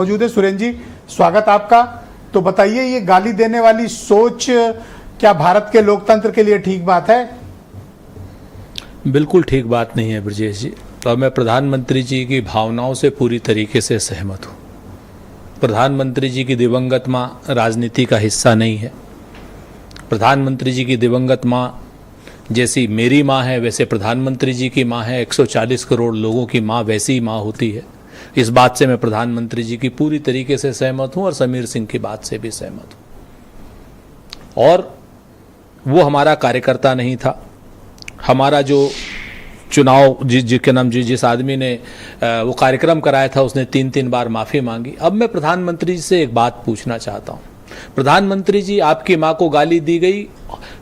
मौजूद है। सुरेंद्र जी, स्वागत आपका। तो बताइए, ये गाली देने वाली सोच क्या भारत के लोकतंत्र के लिए ठीक बात है? बिल्कुल ठीक बात नहीं है ब्रजेश जी। और मैं प्रधानमंत्री जी की भावनाओं से पूरी तरीके से सहमत हूँ। प्रधानमंत्री जी की दिवंगत माँ राजनीति का हिस्सा नहीं है। प्रधानमंत्री जी की दिवंगत माँ जैसी मेरी माँ है, वैसे प्रधानमंत्री जी की माँ है। 140 करोड़ लोगों की माँ वैसी ही माँ होती है। इस बात से मैं प्रधानमंत्री जी की पूरी तरीके से सहमत हूँ और समीर सिंह की बात से भी सहमत हूँ। और वो हमारा कार्यकर्ता नहीं था। हमारा जो चुनाव जिसके नाम जिस आदमी ने वो कार्यक्रम कराया था, उसने 3 बार माफ़ी मांगी। अब मैं प्रधानमंत्री जी से एक बात पूछना चाहता हूँ। प्रधानमंत्री जी, आपकी माँ को गाली दी गई,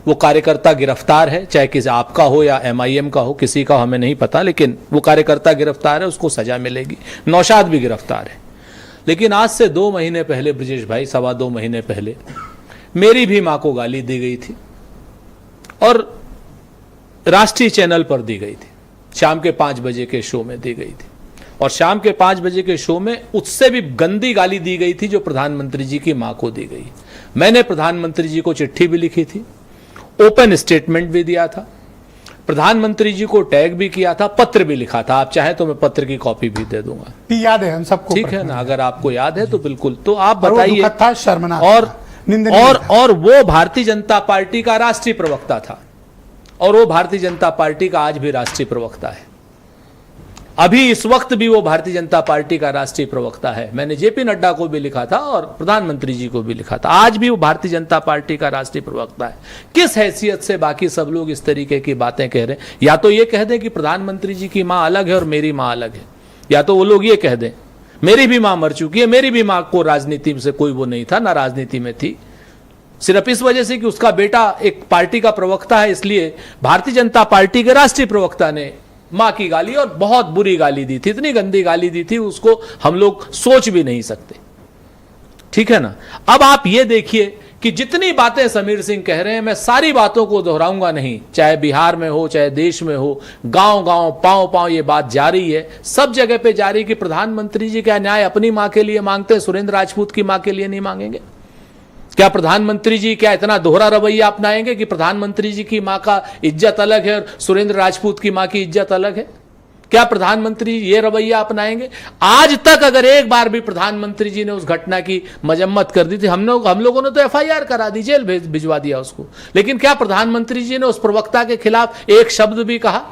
वो कार्यकर्ता गिरफ्तार है, चाहे किसी आपका हो या MIM का हो, किसी का हमें नहीं पता, लेकिन वो कार्यकर्ता गिरफ्तार है, उसको सजा मिलेगी। नौशाद भी गिरफ्तार है। लेकिन आज से 2 महीने पहले ब्रजेश भाई, 2.25 महीने पहले मेरी भी माँ को गाली दी गई थी और राष्ट्रीय चैनल पर दी गई थी। शाम के 5 बजे के शो में दी गई थी और शाम के 5 बजे के शो में उससे भी गंदी गाली दी गई थी जो प्रधानमंत्री जी की मां को दी गई। मैंने प्रधानमंत्री जी को चिट्ठी भी लिखी थी, ओपन स्टेटमेंट भी दिया था, प्रधानमंत्री जी को टैग भी किया था, पत्र भी लिखा था। आप चाहें तो मैं पत्र की कॉपी भी दे दूंगा। याद है हम सबको, ठीक है ना? अगर आपको याद है तो बिल्कुल। तो आप बताइए। और वो भारतीय जनता पार्टी का राष्ट्रीय प्रवक्ता था और वो भारतीय जनता पार्टी का आज भी राष्ट्रीय प्रवक्ता है। अभी इस वक्त भी वो भारतीय जनता पार्टी का राष्ट्रीय प्रवक्ता है। मैंने JP नड्डा को भी लिखा था और प्रधानमंत्री जी को भी लिखा था। आज भी वो भारतीय जनता पार्टी का राष्ट्रीय प्रवक्ता है। किस हैसियत से बाकी सब लोग इस तरीके की बातें कह रहे हैं? या तो ये कह दें कि प्रधानमंत्री जी की माँ अलग है और मेरी माँ अलग है, या तो वो लोग ये कह दें मेरी भी माँ मर चुकी है, मेरी भी माँ को राजनीति से कोई वो नहीं था, ना राजनीति में थी, सिर्फ इस वजह से कि उसका बेटा एक पार्टी का प्रवक्ता है, इसलिए भारतीय जनता पार्टी के राष्ट्रीय प्रवक्ता ने मां की गाली, और बहुत बुरी गाली दी थी, इतनी गंदी गाली दी थी उसको हम लोग सोच भी नहीं सकते। ठीक है ना? अब आप ये देखिए कि जितनी बातें समीर सिंह कह रहे हैं, मैं सारी बातों को दोहराऊंगा नहीं, चाहे बिहार में हो, चाहे देश में हो, गांव गांव पांव ये बात जारी है, सब जगह पे जारी कि प्रधानमंत्री जी क्या न्याय अपनी मां के लिए मांगते हैं, सुरेंद्र राजपूत की मां के लिए नहीं मांगेंगे? क्या प्रधानमंत्री जी क्या इतना दोहरा रवैया अपनाएंगे कि प्रधानमंत्री जी की मां का इज्जत अलग है और सुरेंद्र राजपूत की मां की इज्जत अलग है? क्या प्रधानमंत्री ये रवैया अपनाएंगे? आज तक अगर एक बार भी प्रधानमंत्री जी ने उस घटना की मजम्मत कर दी थी, हम लोगों ने तो FIR करा दी, जेल भिजवा दिया उसको, लेकिन क्या प्रधानमंत्री जी ने उस प्रवक्ता के खिलाफ एक शब्द भी कहा?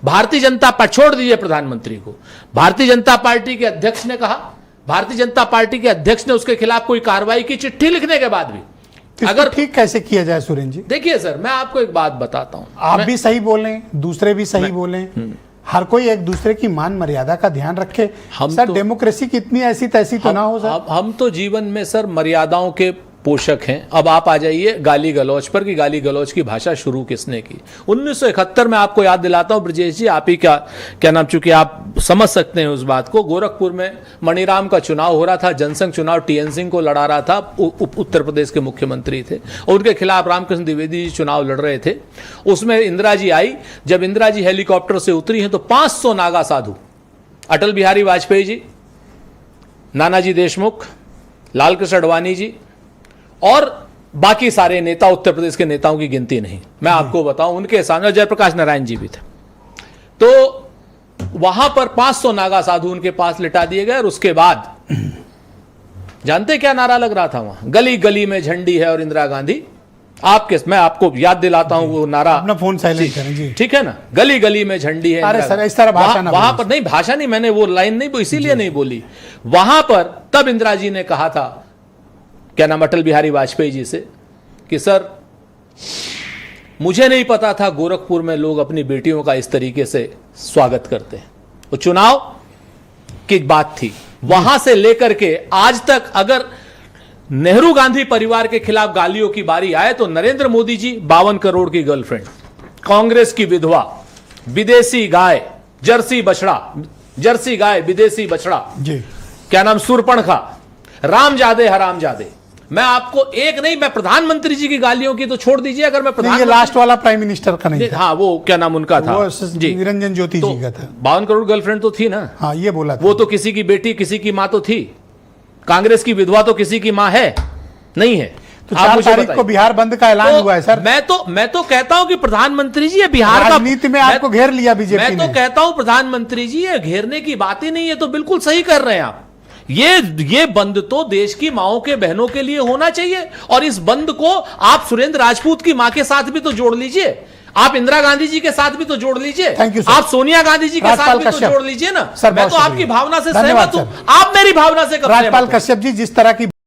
भारतीय जनता पार्टी, छोड़ दीजिए प्रधानमंत्री को, भारतीय जनता पार्टी के अध्यक्ष ने कहा, भारतीय जनता पार्टी के अध्यक्ष ने उसके खिलाफ कोई कार्रवाई की चिट्ठी लिखने के बाद भी? अगर ठीक कैसे किया जाए सुरेंद्र जी? देखिए सर, मैं आपको एक बात बताता हूं। आप भी सही बोलें, दूसरे भी सही बोलें, हर कोई एक दूसरे की मान मर्यादा का ध्यान रखे। सर, डेमोक्रेसी कितनी ऐसी तैसी तो ना हो सर। हम तो जीवन में सर मर्यादाओं के पोषक हैं। अब आप आ जाइए गाली गलौज पर कि गाली गलौज की भाषा शुरू किसने की? 1971 में आपको याद दिलाता हूं ब्रजेश जी, आप ही क्या नाम, चूंकि आप समझ सकते हैं उस बात को, गोरखपुर में मणिराम का चुनाव हो रहा था, जनसंघ चुनाव TN सिंह को लड़ा रहा था, उत्तर प्रदेश के मुख्यमंत्री थे, और उनके खिलाफ रामकृष्ण द्विवेदी जी चुनाव लड़ रहे थे। उसमें इंदिरा जी आई। जब इंदिरा जी हेलीकॉप्टर से उतरी हैं तो 500 नागा साधु, अटल बिहारी वाजपेयी जी, नानाजी देशमुख, लालकृष्ण आडवाणी जी और बाकी सारे नेता, उत्तर प्रदेश के नेताओं की गिनती नहीं, मैं आपको बताऊं, उनके सामने जयप्रकाश नारायण जी भी थे। तो वहां पर 500 नागा साधु उनके पास लिटा दिए गए और उसके बाद जानते क्या नारा लग रहा था वहां? गली गली में झंडी है और इंदिरा गांधी मैं आपको याद दिलाता हूं वो नारा। अपना फोन साइलेंट करें जी। ठीक है ना? गली गली में झंडी है। अरे सर, इस तरह भाषा ना, वहां पर नहीं, भाषा नहीं, मैंने वो लाइन नहीं इसीलिए नहीं बोली। वहां पर तब इंदिरा जी ने कहा था, क्या नाम, अटल बिहारी वाजपेयी जी से, कि सर मुझे नहीं पता था गोरखपुर में लोग अपनी बेटियों का इस तरीके से स्वागत करते हैं। वो चुनाव की बात थी। वहां से लेकर के आज तक अगर नेहरू गांधी परिवार के खिलाफ गालियों की बारी आए तो नरेंद्र मोदी जी 52 करोड़ की गर्लफ्रेंड, कांग्रेस की विधवा, विदेशी गाय, जर्सी गाय विदेशी बछड़ा, क्या नाम, सुरपणखा, रामजादे हरामजादे, मैं आपको एक नहीं, मैं प्रधानमंत्री जी की गालियों की तो छोड़ दीजिए, अगर मैं ये लास्ट वाला प्राइम मिनिस्टर का नहीं था। हाँ, वो क्या नाम उनका था, जी निरंजन ज्योति जी का था। 52 करोड़ गर्लफ्रेंड तो थी ना। हाँ, ये बोला था। वो तो किसी की बेटी, किसी की माँ तो थी। कांग्रेस की विधवा तो किसी की मां है नहीं है? तो आप 4 मुझे तारीख को बताइए। बिहार बंद का ऐलान हुआ है सर। मैं तो कहता हूं कि प्रधानमंत्री जी ये बिहार का राजनीति में आपको घेर लिया बीजेपी मैं ने। तो कहता हूं प्रधानमंत्री जी ये घेरने की बात ही नहीं है, तो बिल्कुल सही कर रहे हैं आप। ये बंद तो देश की माओं के बहनों के लिए होना चाहिए, और इस बंद को आप सुरेंद्र राजपूत की मां के साथ भी तो जोड़ लीजिए, आप इंदिरा गांधी जी के साथ भी तो जोड़ लीजिए, Thank you, sir. आप सोनिया गांधी जी के साथ राजपाल भी तो कश्यप। जोड़ लीजिए ना। सर, मैं बहुत तो आपकी शुक्रिया। भावना से धन्यवाद, सहमत हूं, सर। आप मेरी भावना से कब राजपाल सहमत हैं? कश्यप जी, जिस तरह की